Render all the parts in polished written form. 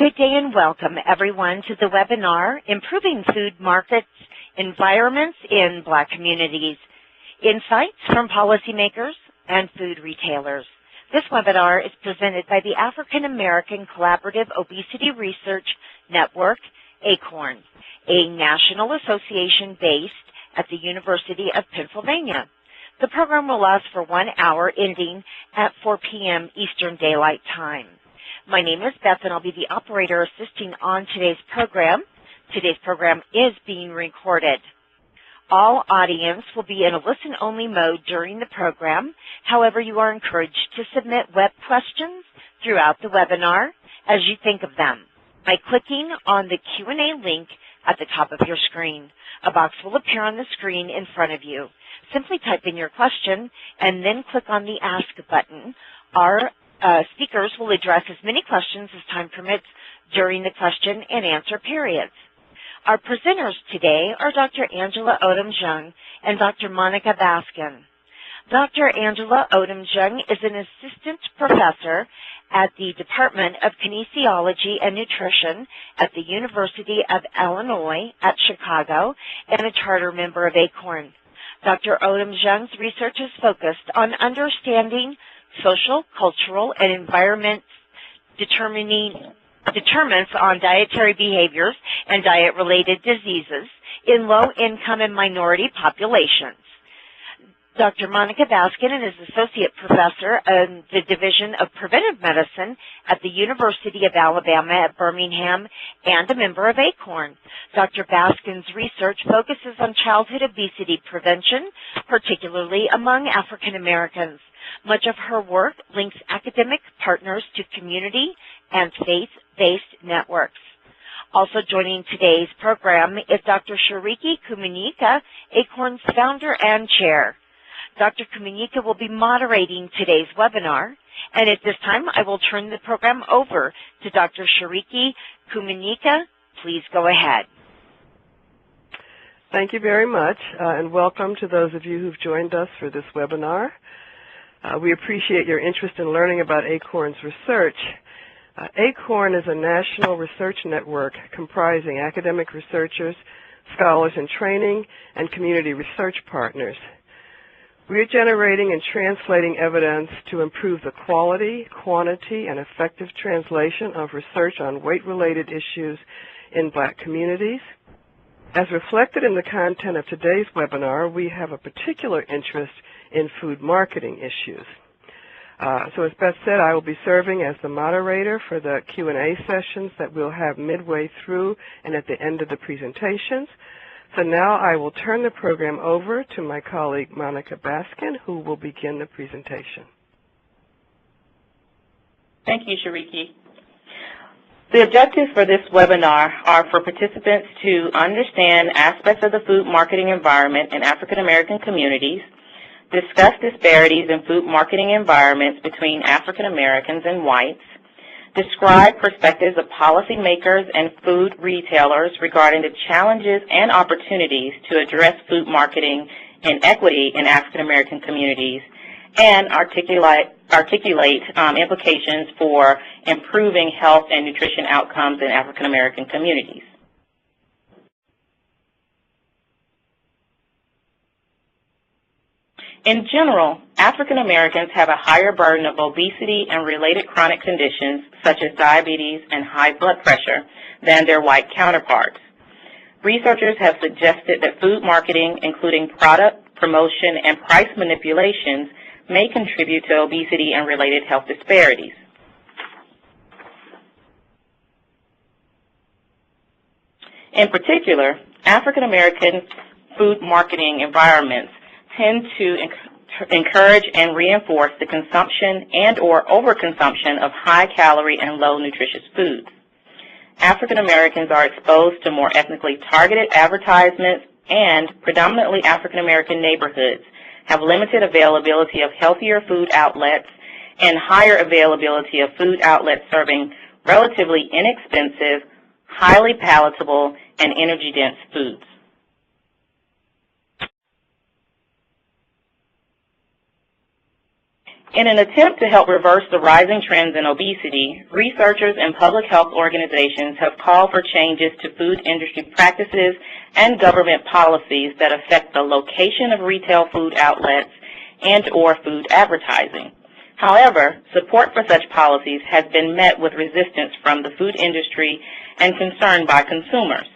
Good day and welcome everyone to the webinar, Improving Food Markets Environments in Black Communities, Insights from Policymakers and Food Retailers. This webinar is presented by the African American Collaborative Obesity Research Network, AACORN, a national association based at the University of Pennsylvania. The program will last for 1 hour, ending at 4 p.m. Eastern Daylight Time. My name is Beth, and I'll be the operator assisting on today's program. Today's program is being recorded. All audience will be in a listen-only mode during the program. However, you are encouraged to submit web questions throughout the webinar as you think of them by clicking on the Q&A link at the top of your screen. A box will appear on the screen in front of you. Simply type in your question and then click on the Ask button. Our speakers will address as many questions as time permits during the question and answer periods. Our presenters today are Dr. Angela Odom-Jung and Dr. Monica Baskin. Dr. Angela Odom-Jung is an assistant professor at the Department of Kinesiology and Nutrition at the University of Illinois at Chicago and a charter member of AACORN. Dr. Odom-Jung's research is focused on understanding social, cultural, and environment determinants on dietary behaviors and diet-related diseases in low-income and minority populations. Dr. Monica Baskin is Associate Professor in the Division of Preventive Medicine at the University of Alabama at Birmingham and a member of AACORN. Dr. Baskin's research focuses on childhood obesity prevention, particularly among African Americans. Much of her work links academic partners to community and faith-based networks. Also joining today's program is Dr. Shariki Kumanika, AACORN's founder and chair. Dr. Kumanika will be moderating today's webinar, and at this time I will turn the program over to Dr. Shariki Kumanika. Please go ahead. Thank you very much, and welcome to those of you who've joined us for this webinar. We appreciate your interest in learning about AACORN's research. AACORN is a national research network comprising academic researchers, scholars in training, and community research partners. We are generating and translating evidence to improve the quality, quantity, and effective translation of research on weight-related issues in Black communities. As reflected in the content of today's webinar, we have a particular interest in food marketing issues. So as Beth said, I will be serving as the moderator for the Q&A sessions that we'll have midway through and at the end of the presentations. So now I will turn the program over to my colleague Monica Baskin, who will begin the presentation. Thank you, Shariki. The objectives for this webinar are for participants to understand aspects of the food marketing environment in African American communities, discuss disparities in food marketing environments between African Americans and whites, describe perspectives of policymakers and food retailers regarding the challenges and opportunities to address food marketing and equity in African American communities, and articulate implications for improving health and nutrition outcomes in African American communities. In general, African Americans have a higher burden of obesity and related chronic conditions such as diabetes and high blood pressure than their white counterparts. Researchers have suggested that food marketing, including product, promotion, and price manipulations, may contribute to obesity and related health disparities. In particular, African American food marketing environments tend to encourage and reinforce the consumption and or overconsumption of high-calorie and low-nutritious foods. African Americans are exposed to more ethnically targeted advertisements, and predominantly African American neighborhoods have limited availability of healthier food outlets and higher availability of food outlets serving relatively inexpensive, highly palatable, and energy-dense foods. In an attempt to help reverse the rising trends in obesity, researchers and public health organizations have called for changes to food industry practices and government policies that affect the location of retail food outlets and/or food advertising. However, support for such policies has been met with resistance from the food industry and concern by consumers.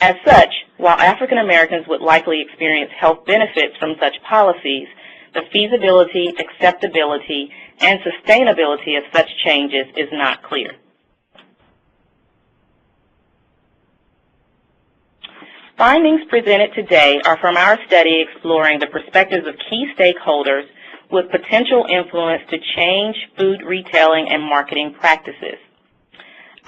As such, while African Americans would likely experience health benefits from such policies, the feasibility, acceptability, and sustainability of such changes is not clear. Findings presented today are from our study exploring the perspectives of key stakeholders with potential influence to change food retailing and marketing practices.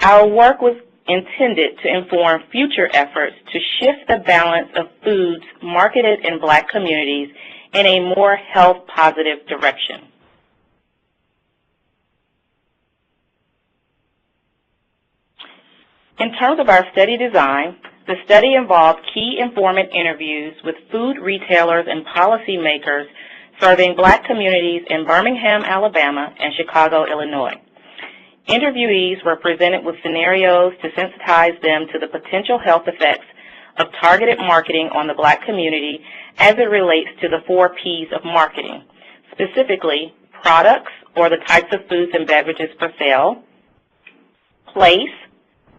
Our work was intended to inform future efforts to shift the balance of foods marketed in Black communities in a more health-positive direction. In terms of our study design, the study involved key informant interviews with food retailers and policymakers serving Black communities in Birmingham, Alabama, and Chicago, Illinois. Interviewees were presented with scenarios to sensitize them to the potential health effects of targeted marketing on the Black community as it relates to the 4 Ps of marketing, specifically products, or the types of foods and beverages for sale, place,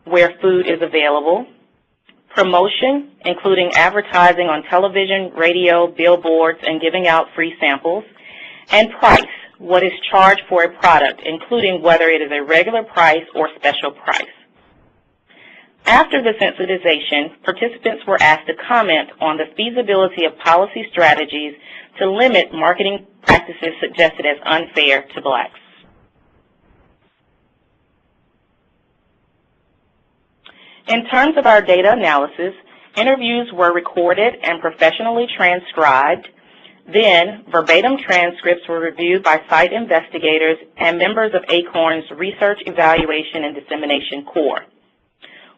where food is available, promotion, including advertising on television, radio, billboards, and giving out free samples, and price, what is charged for a product, including whether it is a regular price or special price. After the sensitization, participants were asked to comment on the feasibility of policy strategies to limit marketing practices suggested as unfair to Blacks. In terms of our data analysis, interviews were recorded and professionally transcribed. Then, verbatim transcripts were reviewed by site investigators and members of AACORN's Research, Evaluation, and Dissemination Core.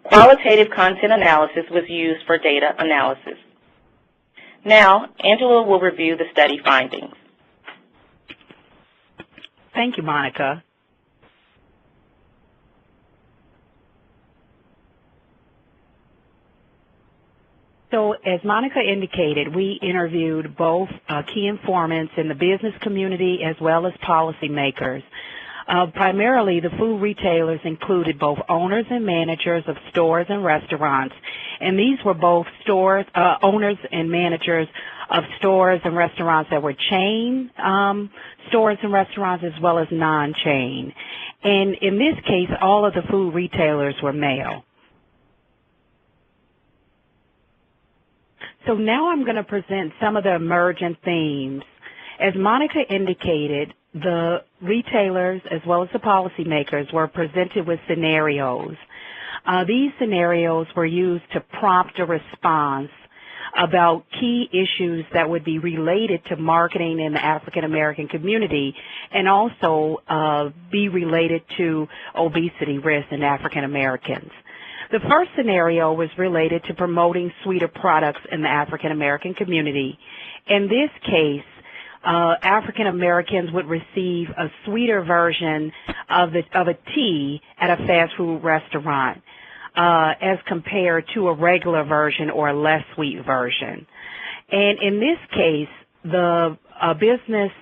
Qualitative content analysis was used for data analysis. Now, Angela will review the study findings. Thank you, Monica. So as Monica indicated, we interviewed both key informants in the business community as well as policymakers. Primarily, the food retailers included both owners and managers of stores and restaurants, and these were both owners and managers of stores and restaurants that were chain stores and restaurants as well as non-chain. And in this case, all of the food retailers were male. So now I'm going to present some of the emergent themes. As Monica indicated, the retailers as well as the policymakers were presented with scenarios. These scenarios were used to prompt a response about key issues that would be related to marketing in the African American community and also be related to obesity risk in African Americans. The first scenario was related to promoting sweeter products in the African American community. In this case, African Americans would receive a sweeter version of a tea at a fast food restaurant as compared to a regular version or a less sweet version. And in this case, the business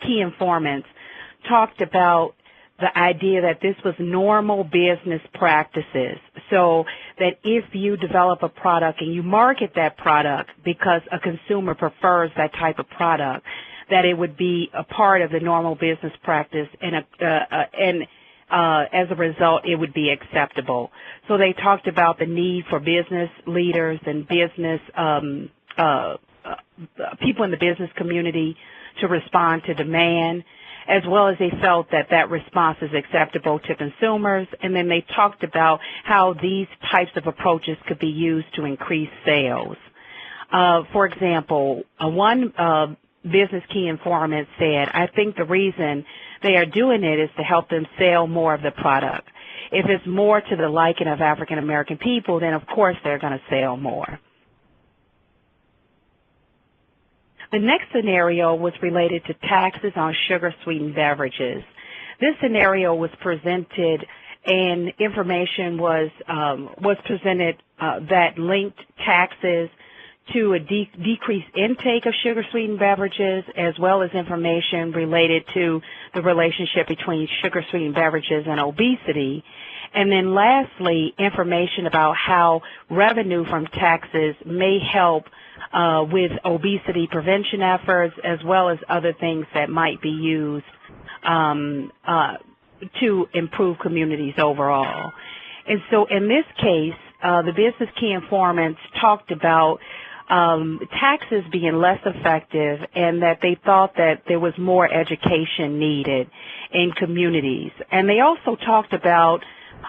key informants talked about the idea that this was normal business practices, so that if you develop a product and you market that product because a consumer prefers that type of product, that it would be a part of the normal business practice and as a result it would be acceptable. So they talked about the need for business leaders and business people in the business community to respond to demand, as well as they felt that that response is acceptable to consumers. And then they talked about how these types of approaches could be used to increase sales. For example, one business key informant said, I think the reason they are doing it is to help them sell more of the product. If it's more to the liking of African American people, then of course they're going to sell more. The next scenario was related to taxes on sugar-sweetened beverages. This scenario was presented, and information was presented that linked taxes to a decreased intake of sugar-sweetened beverages, as well as information related to the relationship between sugar-sweetened beverages and obesity. And then lastly, information about how revenue from taxes may help with obesity prevention efforts, as well as other things that might be used to improve communities overall. And so in this case, the business key informants talked about taxes being less effective, and that they thought that there was more education needed in communities. And they also talked about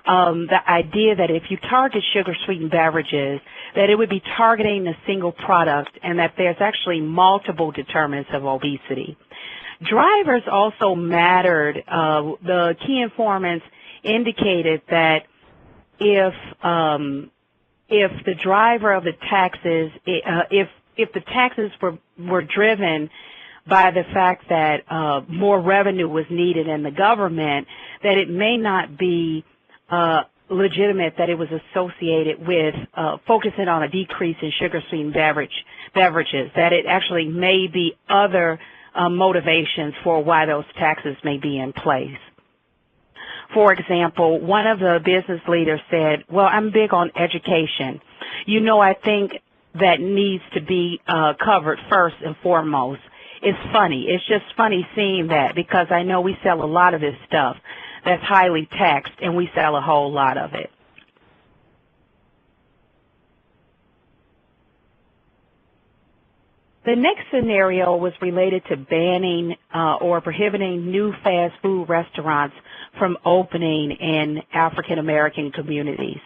the idea that if you target sugar-sweetened beverages, that it would be targeting a single product, and that there's actually multiple determinants of obesity. Drivers also mattered. The key informants indicated that if the driver of the taxes, if the taxes were driven by the fact that more revenue was needed in the government, that it may not be legitimate that it was associated with focusing on a decrease in sugar-sweetened beverages, that it actually may be other motivations for why those taxes may be in place. For example, one of the business leaders said, well, I'm big on education. You know, I think that needs to be covered first and foremost. It's funny. It's just funny seeing that, because I know we sell a lot of this stuff that's highly taxed, and we sell a whole lot of it. The next scenario was related to banning or prohibiting new fast food restaurants from opening in African American communities.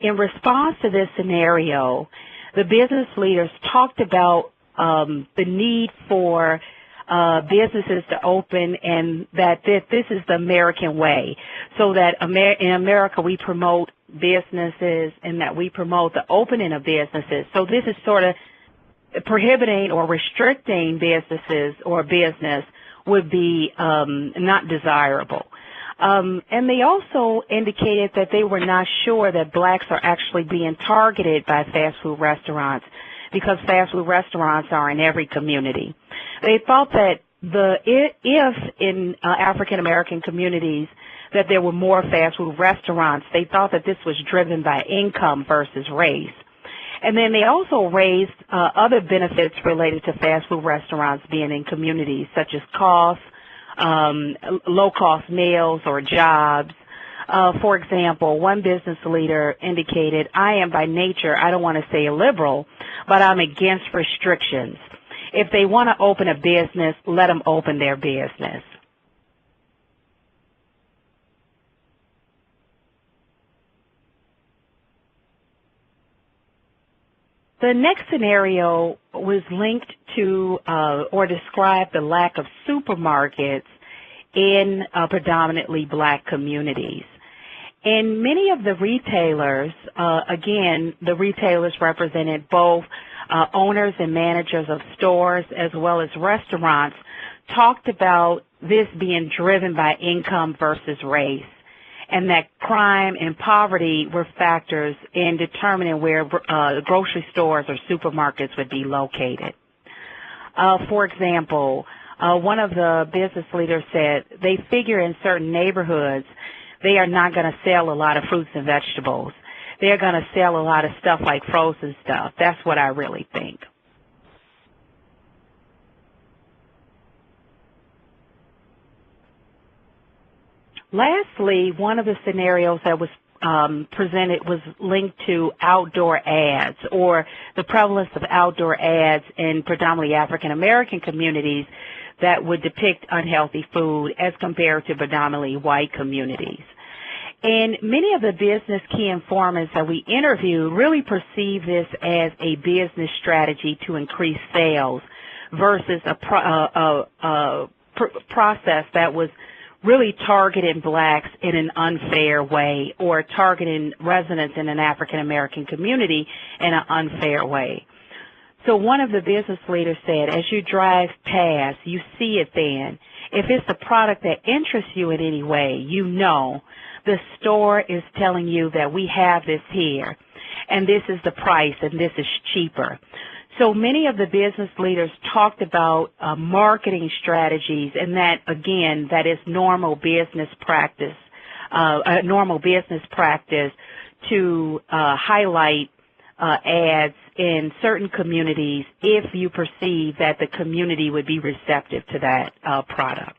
In response to this scenario, the business leaders talked about the need for businesses to open, and that this is the American way, so that in America we promote businesses and that we promote the opening of businesses. So this is sort of prohibiting or restricting businesses or business would be not desirable. And they also indicated that they were not sure that blacks are actually being targeted by fast food restaurants, because fast food restaurants are in every community. They thought that if in African American communities that there were more fast food restaurants, they thought that this was driven by income versus race. And then they also raised other benefits related to fast food restaurants being in communities, such as cost, low-cost meals or jobs. For example, one business leader indicated, I am by nature, I don't want to say a liberal, but I'm against restrictions. If they want to open a business, let them open their business. The next scenario was linked to or described the lack of supermarkets in predominantly black communities. And many of the retailers, again, the retailers represented both owners and managers of stores as well as restaurants, talked about this being driven by income versus race, and that crime and poverty were factors in determining where grocery stores or supermarkets would be located. For example, one of the business leaders said they figure in certain neighborhoods they are not going to sell a lot of fruits and vegetables. They're going to sell a lot of stuff like frozen stuff. That's what I really think. Lastly, one of the scenarios that was presented was linked to outdoor ads, or the prevalence of outdoor ads in predominantly African American communities that would depict unhealthy food as compared to predominantly white communities. And many of the business key informants that we interviewed really perceive this as a business strategy to increase sales versus a process that was really targeting blacks in an unfair way, or targeting residents in an African American community in an unfair way. So one of the business leaders said, as you drive past, you see it then. If it's a product that interests you in any way, you know the store is telling you that we have this here, and this is the price, and this is cheaper. So many of the business leaders talked about marketing strategies, and that, again, that is normal business practice, to highlight ads in certain communities if you perceive that the community would be receptive to that product.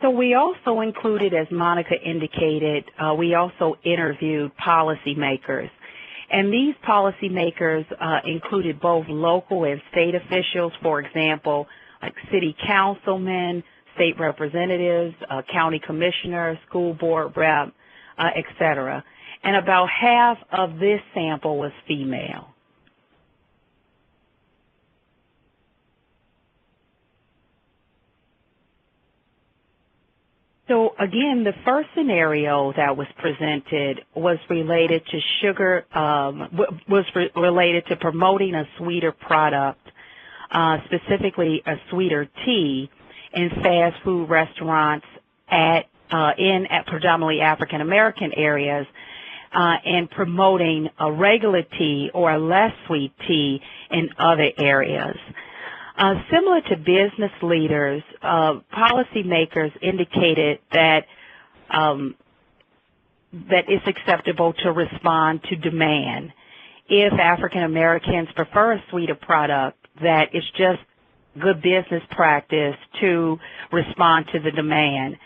So we also included, as Monica indicated, we also interviewed policymakers. And these policymakers included both local and state officials, for example, like city councilmen, state representatives, county commissioners, school board rep, et cetera. And about half of this sample was female. So again, the first scenario that was presented was related to sugar, related to promoting a sweeter product, specifically a sweeter tea, in fast food restaurants in predominantly African American areas, and promoting a regular tea or a less sweet tea in other areas. Similar to business leaders, policymakers indicated that it's acceptable to respond to demand. If African Americans prefer a sweeter product, that it's just good business practice to respond to the demand.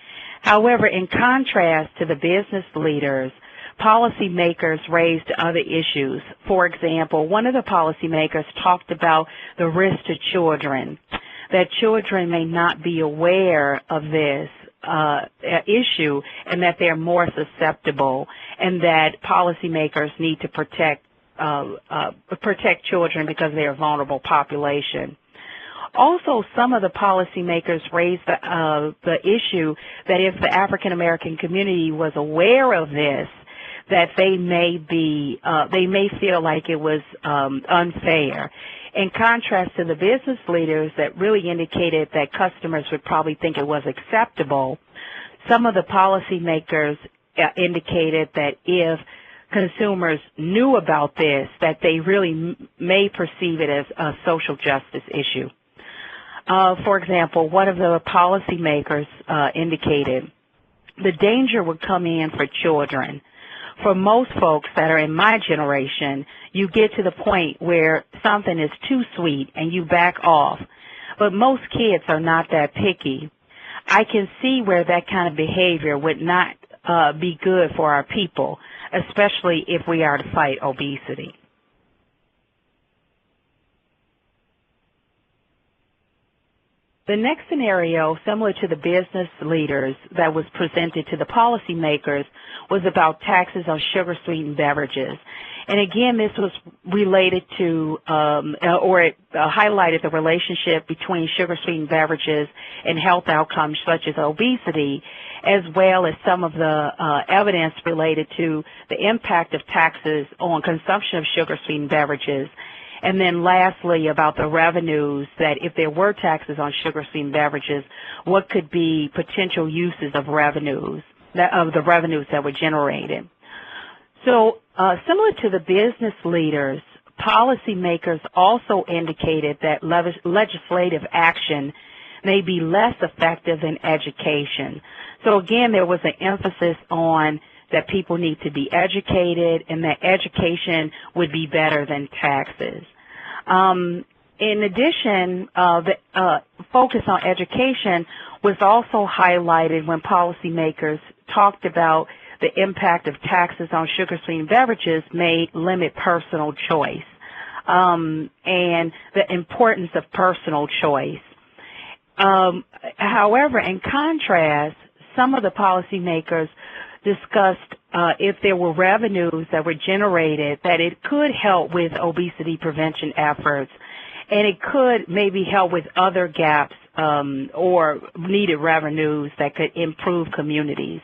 However, in contrast to the business leaders, policymakers raised other issues. For example, one of the policymakers talked about the risk to children, that children may not be aware of this issue and that they're more susceptible, and that policymakers need to protect children because they're a vulnerable population. Also, some of the policymakers raised the issue that if the African American community was aware of this, that they may feel like it was unfair. In contrast to the business leaders that really indicated that customers would probably think it was acceptable, some of the policymakers indicated that if consumers knew about this, that they really may perceive it as a social justice issue. For example, one of the policymakers indicated the danger would come in for children. For most folks that are in my generation, you get to the point where something is too sweet and you back off. But most kids are not that picky. I can see where that kind of behavior would not be good for our people, especially if we are to fight obesity. The next scenario, similar to the business leaders that was presented to the policymakers, was about taxes on sugar-sweetened beverages. And again, this was related to, it highlighted the relationship between sugar-sweetened beverages and health outcomes such as obesity, as well as some of the evidence related to the impact of taxes on consumption of sugar-sweetened beverages. And then lastly, about the revenues, that if there were taxes on sugar-sweetened beverages, what could be potential uses of revenues, of the revenues that were generated. So similar to the business leaders, policymakers also indicated that legislative action may be less effective than education. So again, there was an emphasis on that people need to be educated and that education would be better than taxes. In addition, the focus on education was also highlighted when policymakers talked about the impact of taxes on sugar-sweetened beverages may limit personal choice, and the importance of personal choice. However, in contrast, some of the policymakers discussed if there were revenues that were generated, that it could help with obesity prevention efforts, and it could maybe help with other gaps or needed revenues that could improve communities.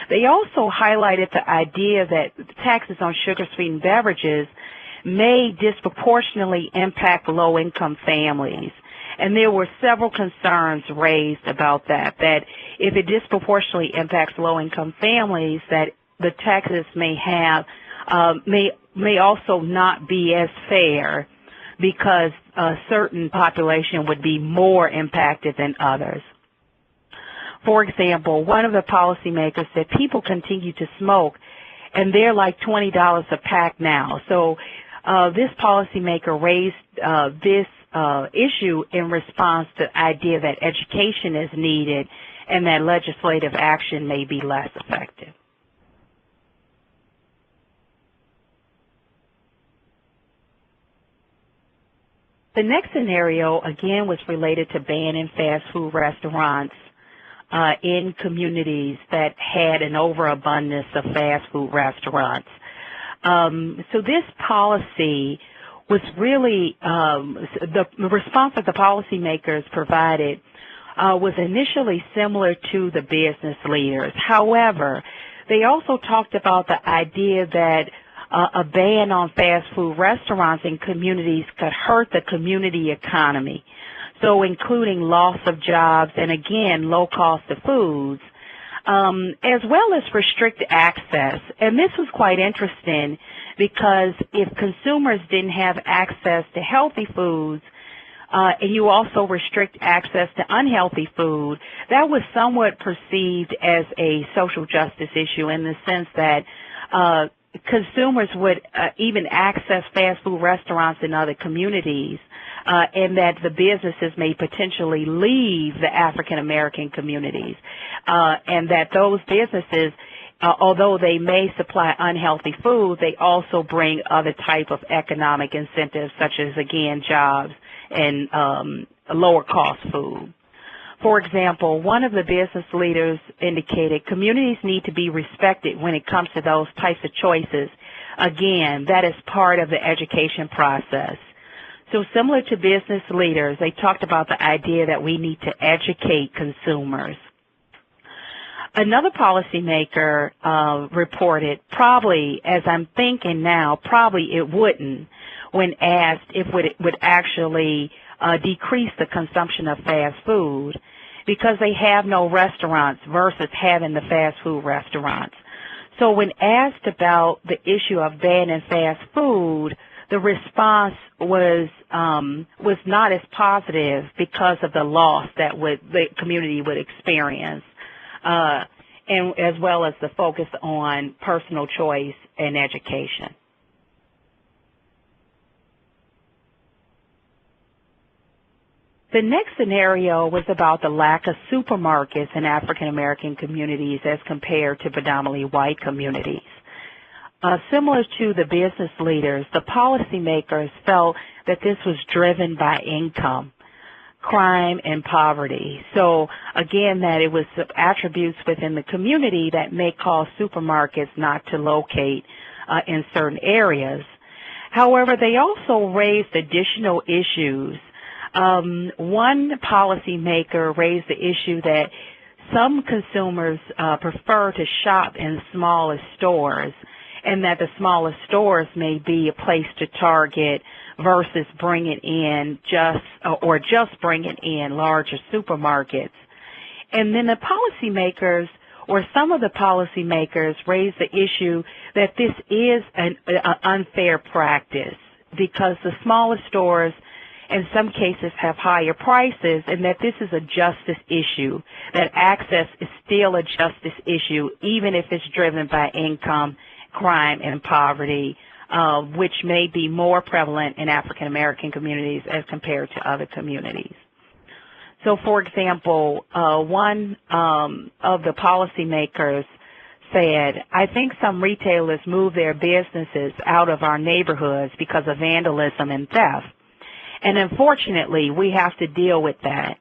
They also highlighted the idea that taxes on sugar-sweetened beverages may disproportionately impact low-income families. And there were several concerns raised about that if it disproportionately impacts low-income families, that the taxes may also not be as fair because a certain population would be more impacted than others. For example, one of the policymakers said people continue to smoke, and they're like $20 a pack now. So this policymaker raised this issue in response to the idea that education is needed and that legislative action may be less effective. The next scenario, again, was related to banning fast food restaurants in communities that had an overabundance of fast food restaurants. So this policy was really, the response that the policymakers provided was initially similar to the business leaders. However, they also talked about the idea that a ban on fast food restaurants in communities could hurt the community economy, so including loss of jobs and, again, low cost of foods, as well as restrict access. And this was quite interesting because if consumers didn't have access to healthy foods, and you also restrict access to unhealthy food, that was somewhat perceived as a social justice issue in the sense that consumers would even access fast food restaurants in other communities, and that the businesses may potentially leave the African American communities, and that those businesses, although they may supply unhealthy food, they also bring other type of economic incentives, such as, again, jobs and lower cost food. For example, one of the business leaders indicated communities need to be respected when it comes to those types of choices. Again, that is part of the education process. So similar to business leaders, they talked about the idea that we need to educate consumers. Another policymaker reported, probably, as I'm thinking now, probably it wouldn't, when asked if it would actually decrease the consumption of fast food, because they have no restaurants versus having the fast food restaurants. So when asked about the issue of banning fast food, the response was not as positive because of the loss that the community would experience, and as well as the focus on personal choice and education. The next scenario was about the lack of supermarkets in African American communities as compared to predominantly white communities. Similar to the business leaders, the policymakers felt that this was driven by income, crime, and poverty. So again, that it was attributes within the community that may cause supermarkets not to locate in certain areas. However, they also raised additional issues. One policymaker raised the issue that some consumers prefer to shop in smaller stores, and that the smaller stores may be a place to target versus bringing in just bringing in larger supermarkets. And then the policymakers, or some of the policymakers, raised the issue that this is an unfair practice because the smaller stores in some cases have higher prices, and that this is a justice issue, that access is still a justice issue even if it's driven by income, crime, and poverty, which may be more prevalent in African American communities as compared to other communities. So, for example, one of the policymakers said, I think some retailers move their businesses out of our neighborhoods because of vandalism and theft. And unfortunately, we have to deal with that.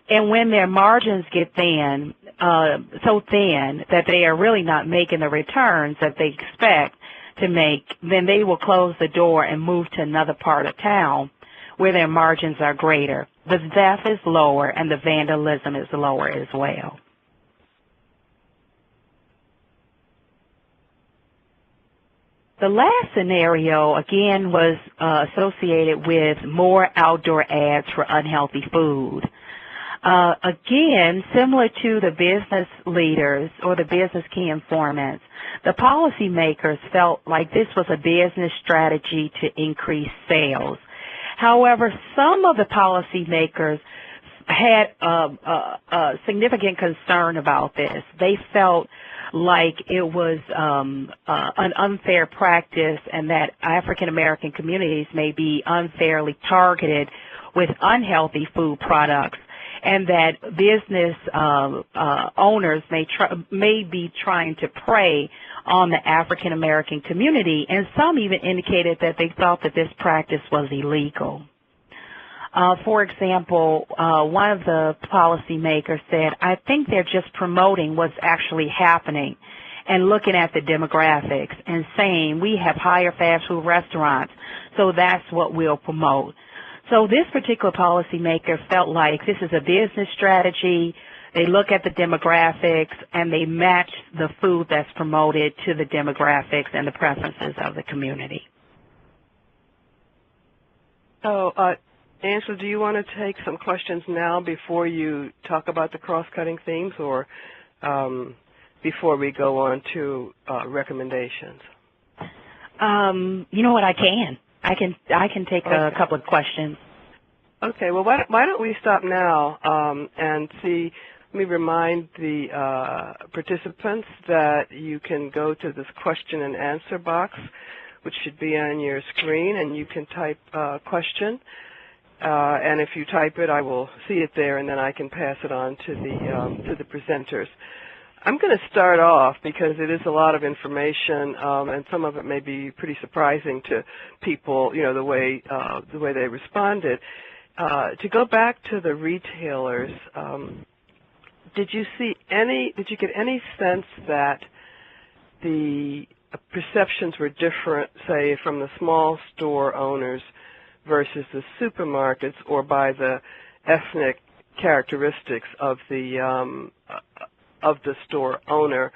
And when their margins get thin, so thin that they are really not making the returns that they expect to make, then they will close the door and move to another part of town where their margins are greater. The theft is lower and the vandalism is lower as well. The last scenario, again, was associated with more outdoor ads for unhealthy food. Again, similar to the business leaders or the business key informants, the policymakers felt like this was a business strategy to increase sales. However, some of the policymakers had a significant concern about this. They felt like it was an unfair practice and that African American communities may be unfairly targeted with unhealthy food products, and that business owners may be trying to prey on the African American community, and some even indicated that they thought that this practice was illegal. For example, one of the policymakers said, I think they're just promoting what's actually happening and looking at the demographics and saying we have higher fast food restaurants, so that's what we'll promote. So this particular policymaker felt like this is a business strategy. They look at the demographics and they match the food that's promoted to the demographics and the preferences of the community. So, Angela, do you want to take some questions now before you talk about the cross-cutting themes, or before we go on to recommendations? You know what, I can take a couple of questions. Okay, well, why don't we stop now and see. Let me remind the participants that you can go to this question and answer box, which should be on your screen, and you can type question. And if you type it, I will see it there, and then I can pass it on to the presenters. I'm going to start off because it is a lot of information, and some of it may be pretty surprising to people. You know, the way they responded. To go back to the retailers, did you get any sense that the perceptions were different, say, from the small store owners versus the supermarkets, or by the ethnic characteristics of the store owner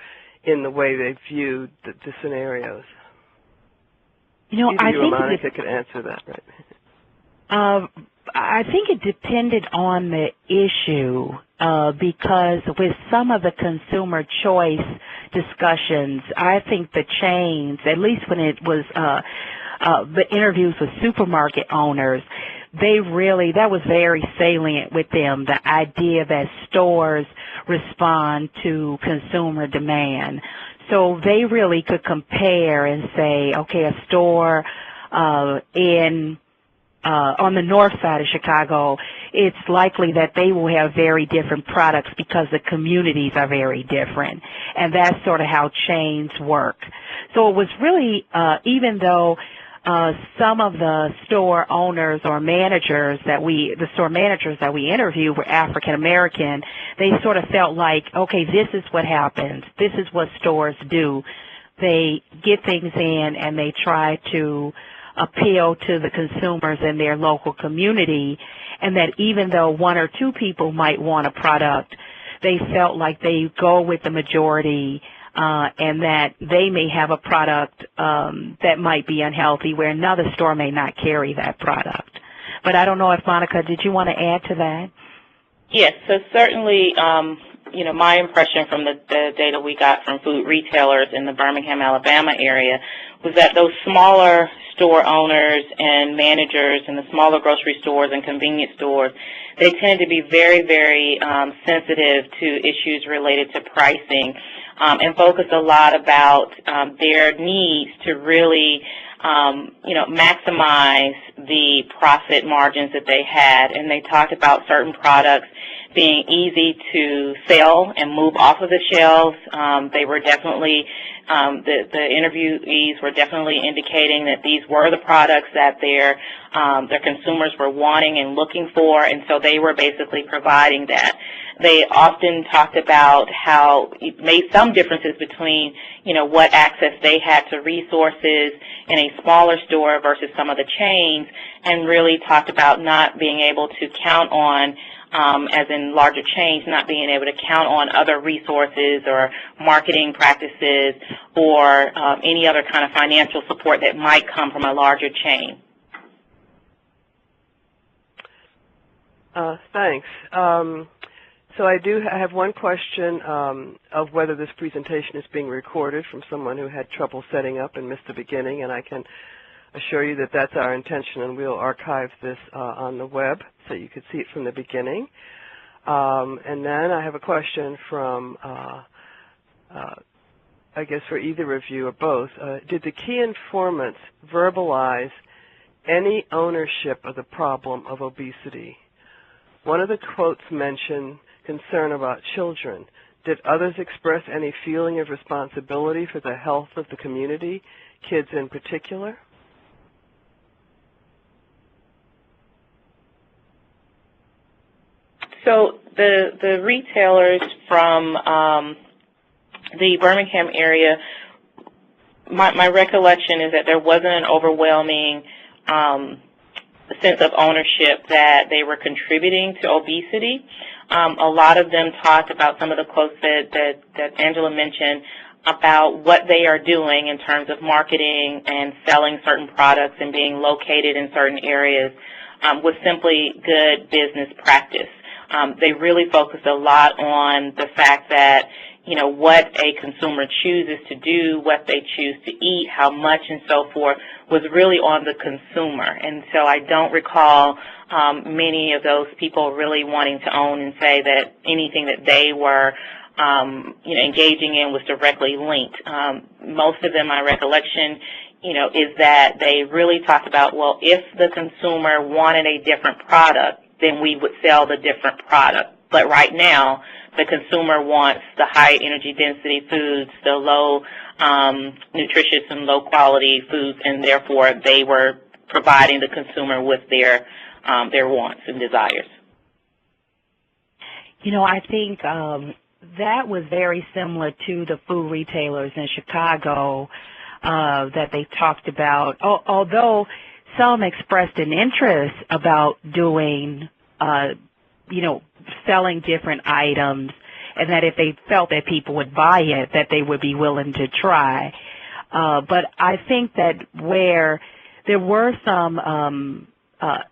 in the way they viewed the scenarios? You know, I think Monica could answer that, right? I think it depended on the issue because with some of the consumer choice discussions, I think the chains, at least when it was the interviews with supermarket owners, that was very salient with them, the idea that stores respond to consumer demand. So they really could compare and say, okay, a store on the north side of Chicago, it's likely that they will have very different products because the communities are very different. And that's sort of how chains work. So it was really, even though some of the store owners or managers the store managers that we interviewed were African American, they sort of felt like, okay, this is what happens. This is what stores do. They get things in and they try to appeal to the consumers in their local community, and that even though one or two people might want a product, they felt like they go with the majority and that they may have a product that might be unhealthy where another store may not carry that product. But I don't know if, Monica, did you want to add to that? Yes, so certainly, my impression from the data we got from food retailers in the Birmingham, Alabama area was that those smaller store owners and managers in the smaller grocery stores and convenience stores, they tend to be very, very sensitive to issues related to pricing and focus a lot about their needs to really maximize the profit margins that they had. And they talked about certain products being easy to sell and move off of the shelves. They were definitely, the interviewees were definitely indicating that these were the products that their consumers were wanting and looking for, and so they were basically providing that. They often talked about how it made some differences between, what access they had to resources in a smaller store versus some of the chains, and really talked about not being able to count on as in larger chains not being able to count on other resources or marketing practices or any other kind of financial support that might come from a larger chain. Thanks. So I have one question of whether this presentation is being recorded from someone who had trouble setting up and missed the beginning, and I can assure you that that's our intention, and we'll archive this on the web so you could see it from the beginning. And then I have a question from, I guess for either of you or both. Did the key informants verbalize any ownership of the problem of obesity? One of the quotes mentioned concern about children. Did others express any feeling of responsibility for the health of the community, kids in particular? So the retailers from the Birmingham area, my recollection is that there wasn't an overwhelming sense of ownership that they were contributing to obesity. A lot of them talked about some of the quotes that Angela mentioned about what they are doing in terms of marketing and selling certain products and being located in certain areas was simply good business practice. They really focused a lot on the fact that, you know, what a consumer chooses to do, what they choose to eat, how much and so forth was really on the consumer. And so I don't recall many of those people really wanting to own and say that anything that they were engaging in was directly linked. Most of them, my recollection, is that they really talked about, well, if the consumer wanted a different product, then we would sell the different product. But right now, the consumer wants the high energy density foods, the low nutritious and low quality foods, and therefore they were providing the consumer with their wants and desires. I think that was very similar to the food retailers in Chicago that they talked about, although some expressed an interest about doing, selling different items, and that if they felt that people would buy it, that they would be willing to try. But I think that where there were some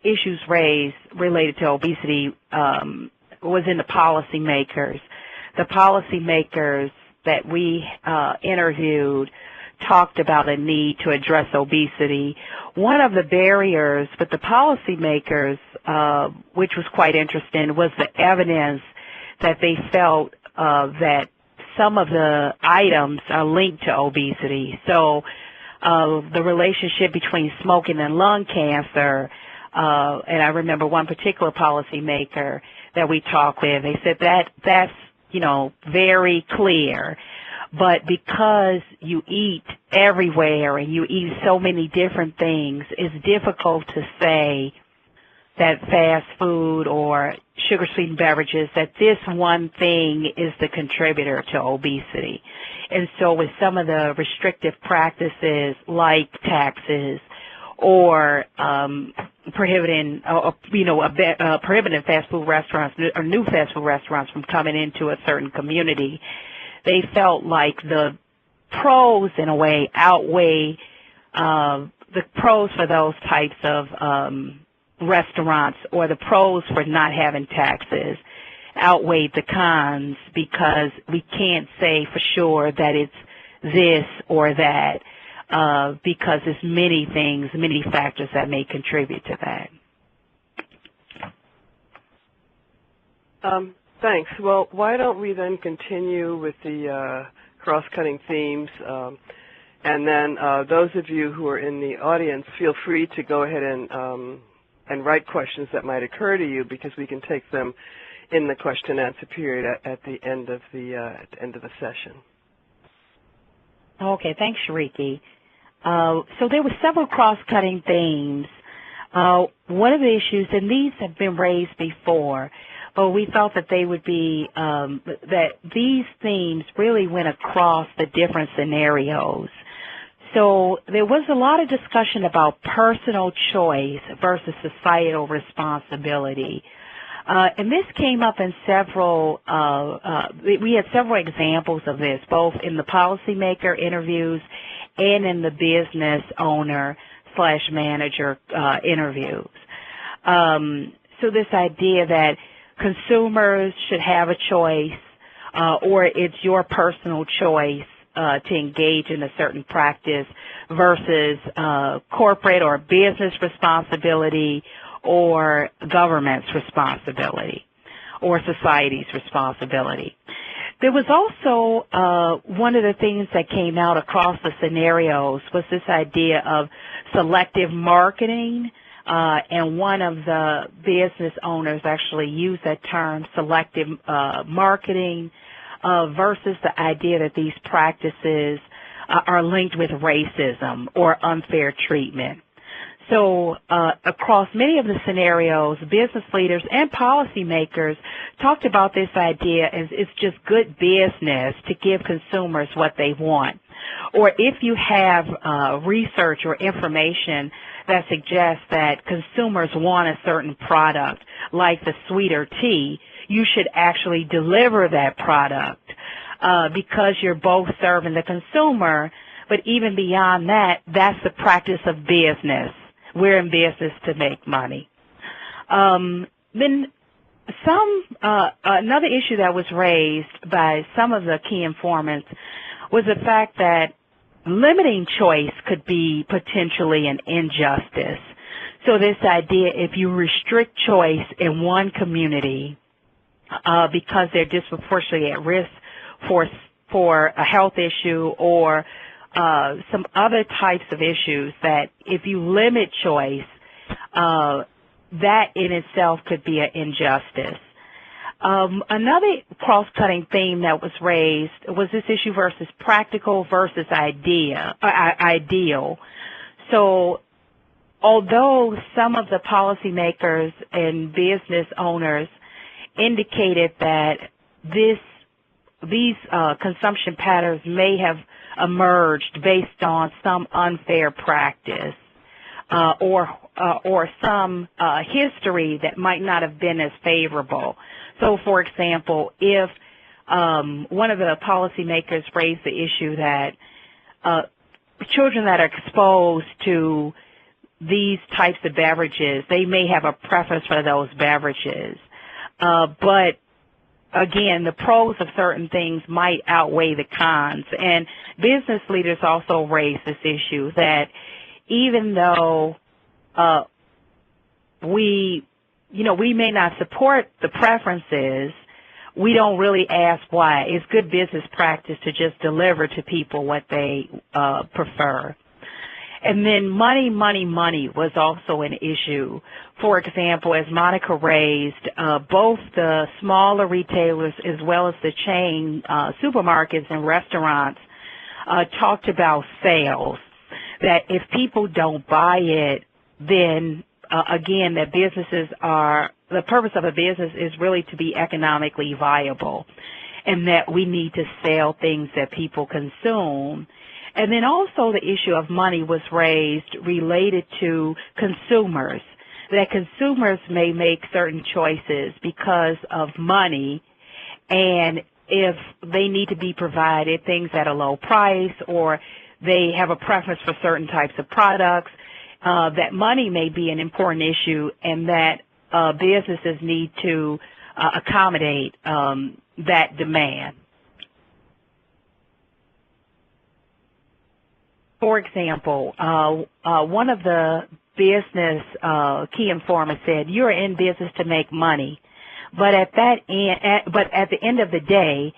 issues raised related to obesity was in the policymakers. The policymakers that we interviewed talked about a need to address obesity. One of the barriers with the policymakers, which was quite interesting, was the evidence that they felt that some of the items are linked to obesity. So the relationship between smoking and lung cancer, and I remember one particular policymaker that we talked with, they said that's very clear. But because you eat everywhere and you eat so many different things, it's difficult to say that fast food or sugar-sweetened beverages, that this one thing is the contributor to obesity. And so with some of the restrictive practices like taxes or prohibiting fast food restaurants or new fast food restaurants from coming into a certain community, they felt like the pros, in a way, outweigh the pros for those types of restaurants, or the pros for not having taxes outweighed the cons, because we can't say for sure that it's this or that, because there's many things, many factors that may contribute to that. Thanks. Well, why don't we then continue with the cross-cutting themes, and then those of you who are in the audience, feel free to go ahead and write questions that might occur to you, because we can take them in the question-answer period at the end of the session. Okay, thanks, Shariki. So there were several cross-cutting themes. One of the issues, and these have been raised before, but we thought that they would be, that these themes really went across the different scenarios. So there was a lot of discussion about personal choice versus societal responsibility. And this came up in several, we had several examples of this, both in the policymaker interviews and in the business owner / manager interviews. So this idea that consumers should have a choice, or it's your personal choice to engage in a certain practice versus corporate or business responsibility or government's responsibility or society's responsibility. There was also one of the things that came out across the scenarios was this idea of selective marketing, and one of the business owners actually used that term, selective marketing, versus the idea that these practices are linked with racism or unfair treatment. So across many of the scenarios, business leaders and policymakers talked about this idea as it's just good business to give consumers what they want. Or if you have research or information that suggests that consumers want a certain product, like the sweeter tea, you should actually deliver that product because you're both serving the consumer. But even beyond that, that's the practice of business. We're in business to make money. Then another issue that was raised by some of the key informants was the fact that limiting choice could be potentially an injustice. So this idea, if you restrict choice in one community because they're disproportionately at risk for a health issue or some other types of issues, that if you limit choice, that in itself could be an injustice. Another cross-cutting theme that was raised was this issue versus practical versus ideal. So although some of the policymakers and business owners indicated that these consumption patterns may have emerged based on some unfair practice or some history that might not have been as favorable. So, for example, if one of the policymakers raised the issue that children that are exposed to these types of beverages, they may have a preference for those beverages. But again, the pros of certain things might outweigh the cons. And business leaders also raise this issue that even though we may not support the preferences, we don't really ask why. It's good business practice to just deliver to people what they prefer. And then money was also an issue. For example, as Monica raised, both the smaller retailers as well as the chain supermarkets and restaurants talked about sales, that if people don't buy it, then again, that the purpose of a business is really to be economically viable, and that we need to sell things that people consume. And then also the issue of money was raised related to consumers, that consumers may make certain choices because of money, and if they need to be provided things at a low price or they have a preference for certain types of products, that money may be an important issue, and that businesses need to accommodate that demand. For example, one of the business key informants said, "You're in business to make money, but at the end of the day,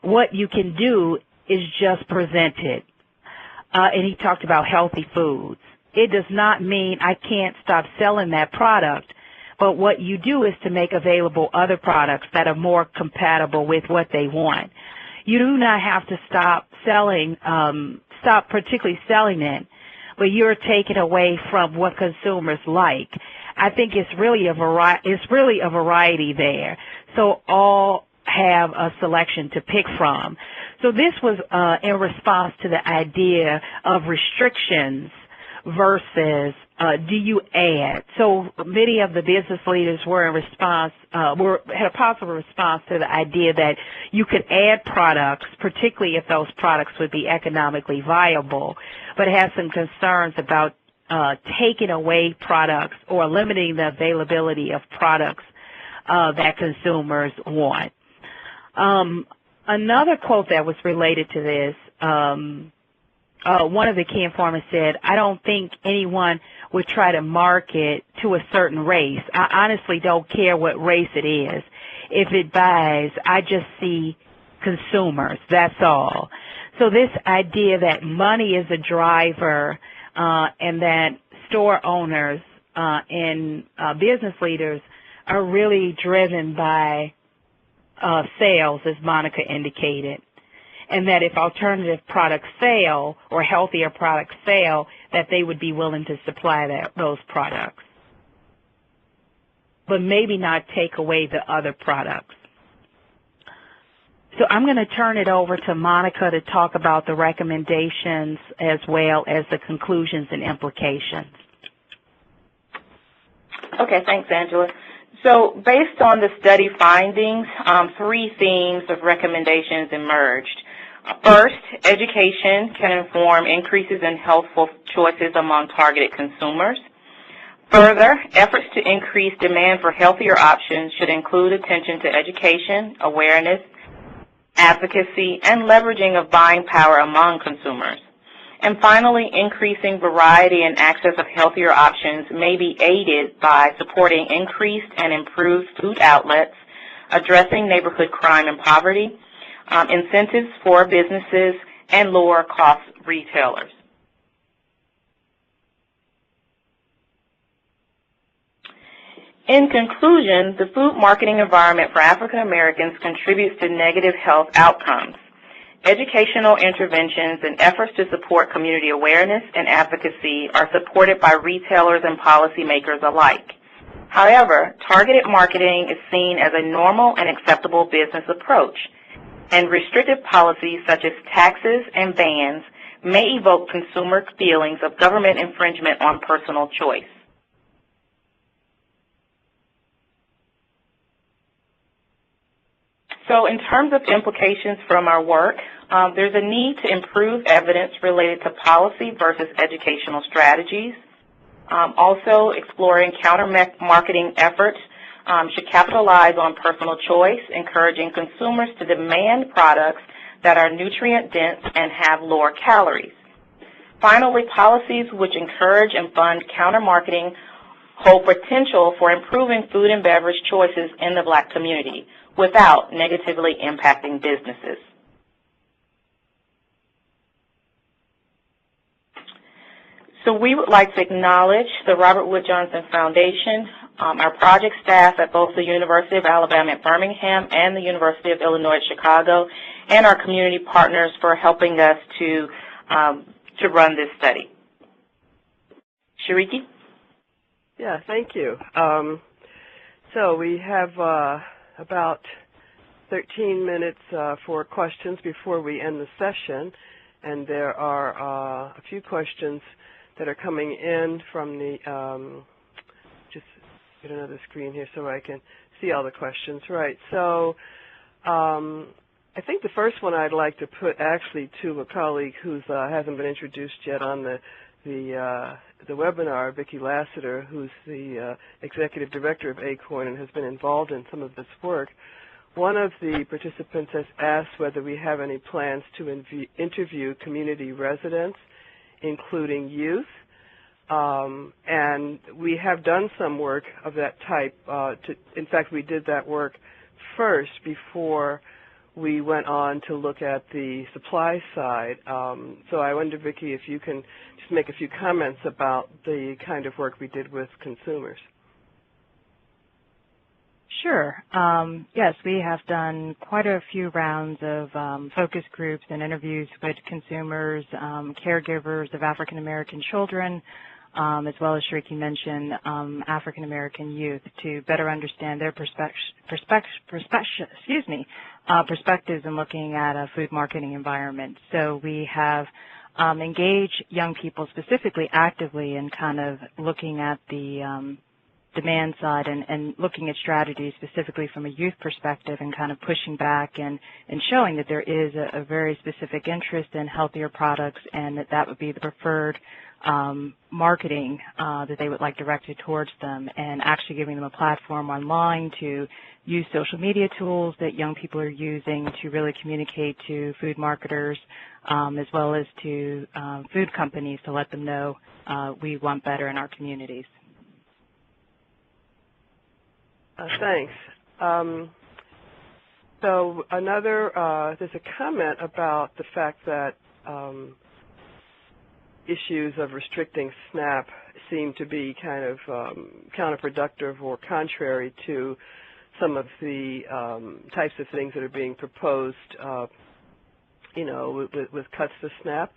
what you can do is just present it." And he talked about healthy foods. It does not mean I can't stop selling that product, but what you do is to make available other products that are more compatible with what they want. You do not have to stop particularly selling it, but you're taking away from what consumers like. I think it's really a variety there. So all have a selection to pick from. So this was in response to the idea of restrictions versus do you add? So many of the business leaders were in response, had a positive response to the idea that you could add products, particularly if those products would be economically viable, but had some concerns about taking away products or limiting the availability of products that consumers want. Another quote that was related to this, one of the key informants said, I don't think anyone would try to market to a certain race. I honestly don't care what race it is. If it buys, I just see consumers, that's all. So this idea that money is a driver and that store owners and business leaders are really driven by sales, as Monica indicated, and that if alternative products fail or healthier products fail, that they would be willing to supply those products, but maybe not take away the other products. So I'm going to turn it over to Monica to talk about the recommendations as well as the conclusions and implications. Okay, thanks, Angela. So based on the study findings, 3 themes of recommendations emerged. First, education can inform increases in healthful choices among targeted consumers. Further, efforts to increase demand for healthier options should include attention to education, awareness, advocacy, and leveraging of buying power among consumers. And finally, increasing variety and access of healthier options may be aided by supporting increased and improved food outlets, addressing neighborhood crime and poverty, incentives for businesses, and lower-cost retailers. In conclusion, the food marketing environment for African Americans contributes to negative health outcomes. Educational interventions and efforts to support community awareness and advocacy are supported by retailers and policymakers alike. However, targeted marketing is seen as a normal and acceptable business approach, and restrictive policies such as taxes and bans may evoke consumer feelings of government infringement on personal choice. So in terms of implications from our work, there's a need to improve evidence related to policy versus educational strategies. Also, exploring counter-marketing efforts should capitalize on personal choice, encouraging consumers to demand products that are nutrient-dense and have lower calories. Finally, policies which encourage and fund counter-marketing hold potential for improving food and beverage choices in the Black community without negatively impacting businesses. So we would like to acknowledge the Robert Wood Johnson Foundation, our project staff at both the University of Alabama at Birmingham and the University of Illinois at Chicago, and our community partners for helping us to run this study. Shariki? Yeah, thank you. So we have about 13 minutes for questions before we end the session, and there are a few questions that are coming in from the, just get another screen here so I can see all the questions. Right, so I think the first one I'd like to put actually to a colleague who hasn't been introduced yet on the webinar, Vicki Lassiter, who's the Executive Director of AACORN and has been involved in some of this work. One of the participants has asked whether we have any plans to interview community residents, including youth, and we have done some work of that type. In fact, we did that work first before we went on to look at the supply side. So I wonder, Vicki, if you can just make a few comments about the kind of work we did with consumers. Sure. Yes, we have done quite a few rounds of focus groups and interviews with consumers, caregivers of African American children, as well as Shariki mentioned, African American youth, to better understand their perspectives in looking at a food marketing environment. So we have engage young people specifically actively in kind of looking at the demand side and looking at strategies specifically from a youth perspective and kind of pushing back and showing that there is a very specific interest in healthier products and that would be the preferred marketing that they would like directed towards them, and actually giving them a platform online to use social media tools that young people are using to really communicate to food marketers as well as to food companies to let them know we want better in our communities. Thanks. So there's a comment about the fact that issues of restricting SNAP seem to be kind of counterproductive or contrary to some of the types of things that are being proposed, with cuts to SNAP.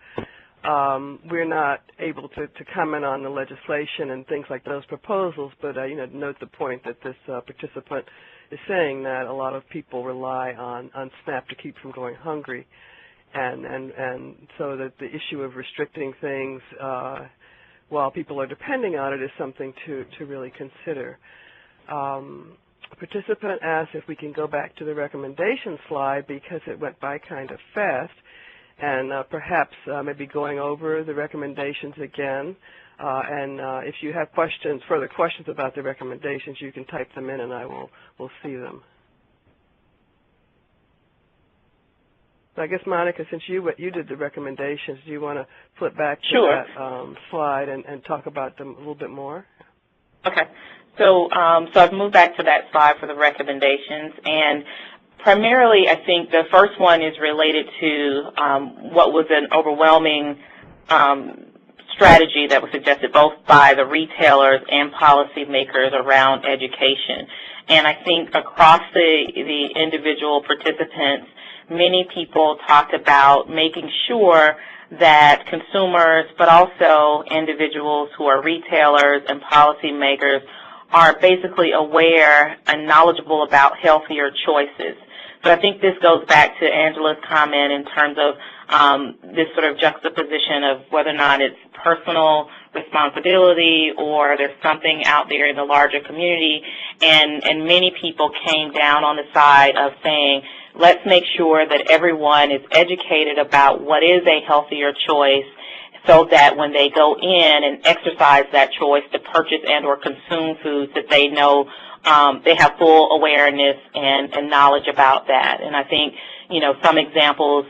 We're not able to comment on the legislation and things like those proposals, but note the point that this participant is saying that a lot of people rely on SNAP to keep from going hungry, and so that the issue of restricting things while people are depending on it is something to really consider. A participant asked if we can go back to the recommendation slide because it went by kind of fast, and perhaps maybe going over the recommendations again. And if you have further questions about the recommendations, you can type them in and I will see them. So I guess, Monica, since you did the recommendations, do you want to flip back to that slide and talk about them a little bit more? Okay. So I've moved back to that slide for the recommendations, and primarily I think the first one is related to what was an overwhelming strategy that was suggested both by the retailers and policymakers around education. And I think across the individual participants, many people talked about making sure that consumers, but also individuals who are retailers and policymakers, are basically aware and knowledgeable about healthier choices. So I think this goes back to Angela's comment in terms of this sort of juxtaposition of whether or not it's personal responsibility or there's something out there in the larger community. And many people came down on the side of saying, let's make sure that everyone is educated about what is a healthier choice so that when they go in and exercise that choice to purchase and or consume foods, that they know they have full awareness and knowledge about that. And I think, some examples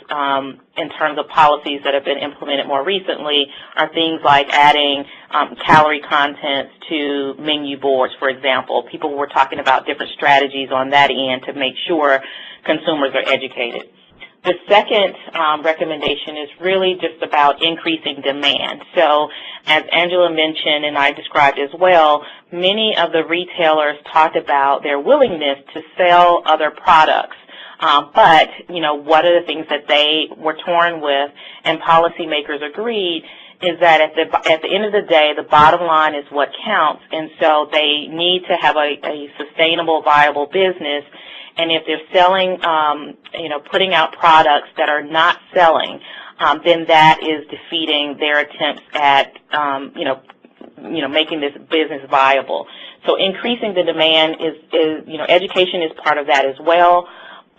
in terms of policies that have been implemented more recently are things like adding calorie content to menu boards, for example. People were talking about different strategies on that end to make sure consumers are educated. The second recommendation is really just about increasing demand. So as Angela mentioned and I described as well, many of the retailers talked about their willingness to sell other products. But, one of the things that they were torn with and policymakers agreed is that at the end of the day, the bottom line is what counts. And so they need to have a sustainable, viable business. And if they're selling, putting out products that are not selling, then that is defeating their attempts at, making this business viable. So increasing the demand is education is part of that as well,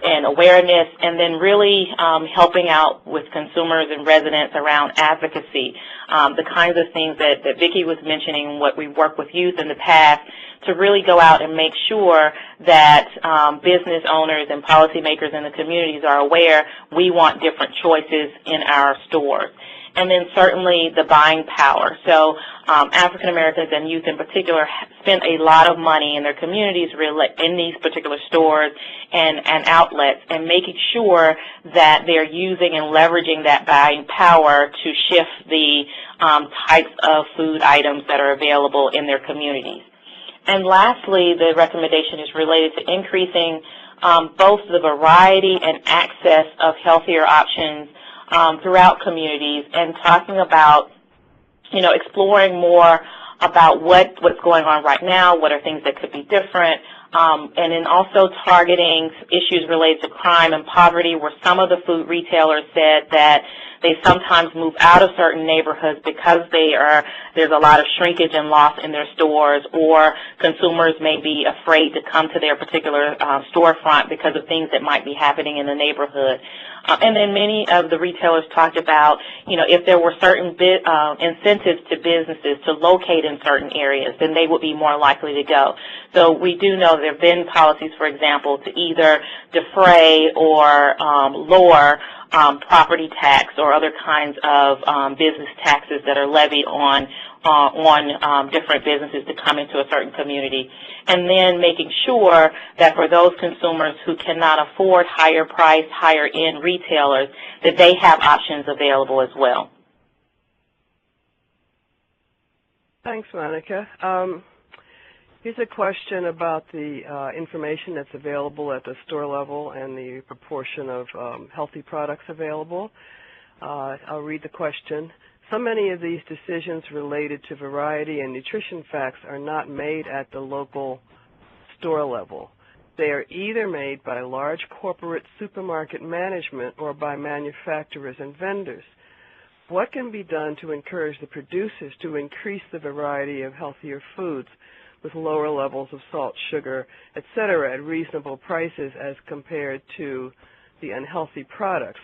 and awareness, and then really helping out with consumers and residents around advocacy, the kinds of things that Vicki was mentioning, what we work with youth in the past, to really go out and make sure that business owners and policymakers in the communities are aware we want different choices in our stores. And then certainly the buying power. So African Americans and youth in particular spend a lot of money in their communities in these particular stores and outlets, and making sure that they're using and leveraging that buying power to shift the types of food items that are available in their communities. And lastly, the recommendation is related to increasing both the variety and access of healthier options throughout communities, and talking about, exploring more about what's going on right now, what are things that could be different, and then also targeting issues related to crime and poverty, where some of the food retailers said that They sometimes move out of certain neighborhoods because there's a lot of shrinkage and loss in their stores, or consumers may be afraid to come to their particular storefront because of things that might be happening in the neighborhood. And then many of the retailers talked about, if there were certain incentives to businesses to locate in certain areas, then they would be more likely to go. So we do know there have been policies, for example, to either defray or lower property tax or other kinds of business taxes that are levied on different businesses to come into a certain community, and then making sure that for those consumers who cannot afford higher price, higher end retailers, that they have options available as well. Thanks, Monica. Here's a question about the information that's available at the store level and the proportion of healthy products available. I'll read the question. So many of these decisions related to variety and nutrition facts are not made at the local store level. They are either made by large corporate supermarket management or by manufacturers and vendors. What can be done to encourage the producers to increase the variety of healthier foods with lower levels of salt, sugar, etc., at reasonable prices as compared to the unhealthy products?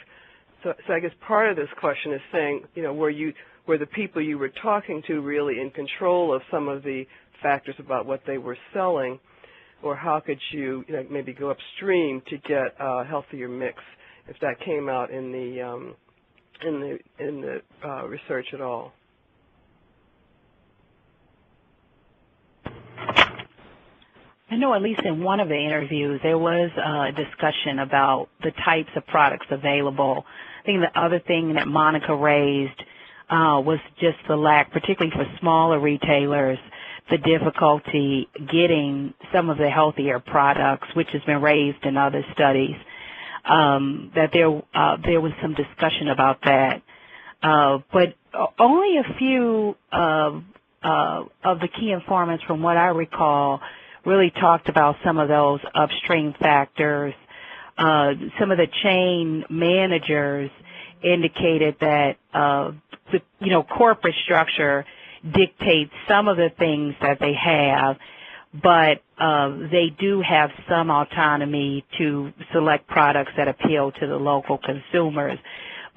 So I guess part of this question is saying, were the people you were talking to really in control of some of the factors about what they were selling, or how could you maybe go upstream to get a healthier mix, if that came out in the research at all? I know at least in one of the interviews there was a discussion about the types of products available. I think the other thing that Monica raised was just the lack, particularly for smaller retailers, the difficulty getting some of the healthier products, which has been raised in other studies, that there was some discussion about that. But only a few of the key informants, from what I recall, really talked about some of those upstream factors. Some of the chain managers indicated that the corporate structure dictates some of the things that they have, but they do have some autonomy to select products that appeal to the local consumers.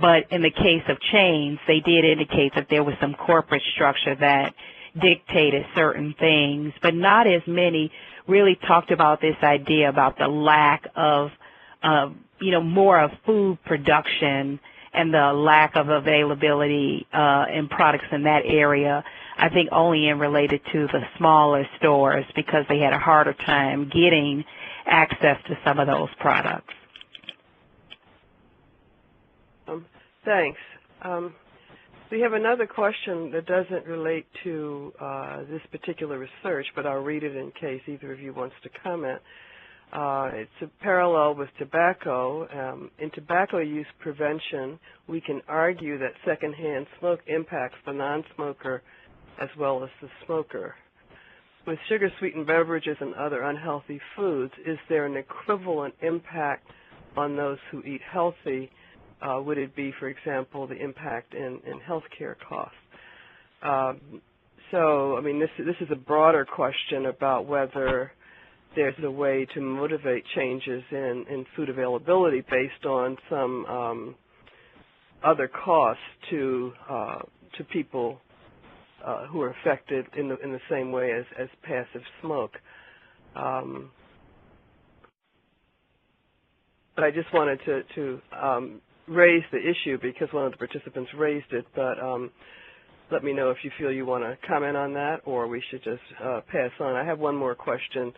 But in the case of chains, they did indicate that there was some corporate structure that dictated certain things, but not as many really talked about this idea about the lack of, more of food production and the lack of availability in products in that area. I think only in related to the smaller stores, because they had a harder time getting access to some of those products. Thanks. We have another question that doesn't relate to this particular research, but I'll read it in case either of you wants to comment. It's a parallel with tobacco. In tobacco use prevention, we can argue that secondhand smoke impacts the non-smoker as well as the smoker. With sugar-sweetened beverages and other unhealthy foods, is there an equivalent impact on those who eat healthy? Would it be, for example, the impact in healthcare costs? This is a broader question about whether there's a way to motivate changes in food availability based on some other costs to people who are affected in the same way as passive smoke. But I just wanted to raise the issue because one of the participants raised it, but let me know if you feel you want to comment on that, or we should just pass on. I have one more question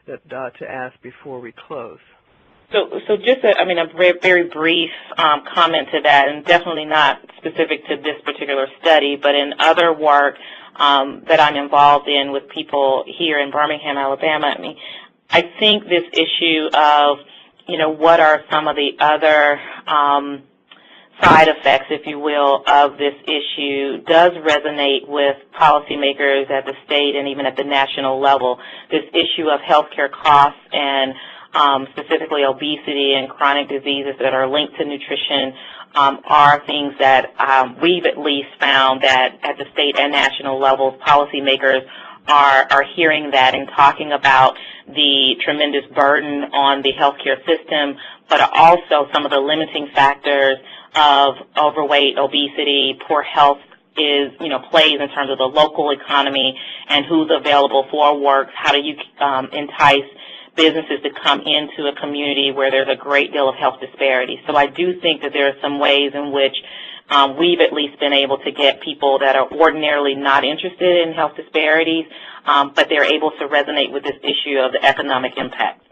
to ask before we close. So just a very brief comment to that, and definitely not specific to this particular study, but in other work that I'm involved in with people here in Birmingham, Alabama. I think this issue of, what are some of the other side effects, if you will, of this issue does resonate with policymakers at the state and even at the national level. This issue of healthcare costs and specifically obesity and chronic diseases that are linked to nutrition, are things that we've at least found that at the state and national levels, policymakers are hearing that and talking about the tremendous burden on the healthcare system, but also some of the limiting factors of overweight, obesity, poor health plays in terms of the local economy and who's available for work. How do you entice businesses to come into a community where there's a great deal of health disparity? So I do think that there are some ways in which we've at least been able to get people that are ordinarily not interested in health disparities, but they're able to resonate with this issue of the economic impact.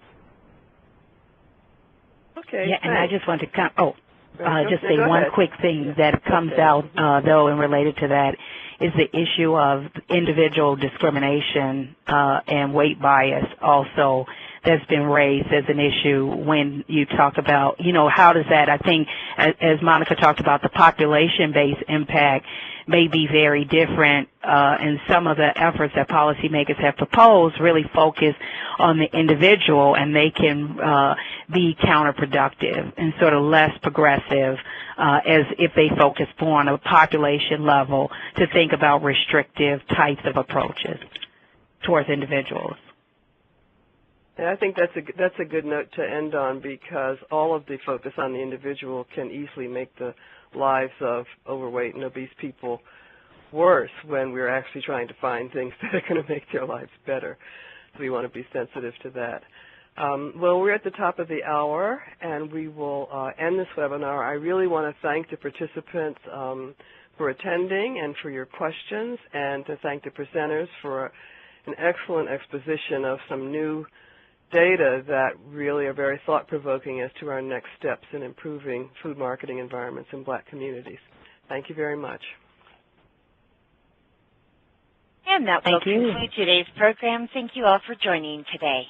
Okay. Yeah, and I just want to just say go one ahead. quick thing that comes out, though, and related to that is the issue of individual discrimination and weight bias also that's been raised as an issue when you talk about, how does that, I think, as Monica talked about, the population-based impact may be very different, and some of the efforts that policymakers have proposed really focus on the individual, and they can be counterproductive and sort of less progressive as if they focus more on a population level to think about restrictive types of approaches towards individuals. And I think that's a good note to end on, because all of the focus on the individual can easily make the lives of overweight and obese people worse when we're actually trying to find things that are going to make their lives better. So we want to be sensitive to that. Well, we're at the top of the hour, and we will end this webinar. I really want to thank the participants for attending and for your questions, and to thank the presenters for an excellent exposition of some new data that really are very thought-provoking as to our next steps in improving food marketing environments in Black communities. Thank you very much. And that will conclude today's program. Thank you all for joining today.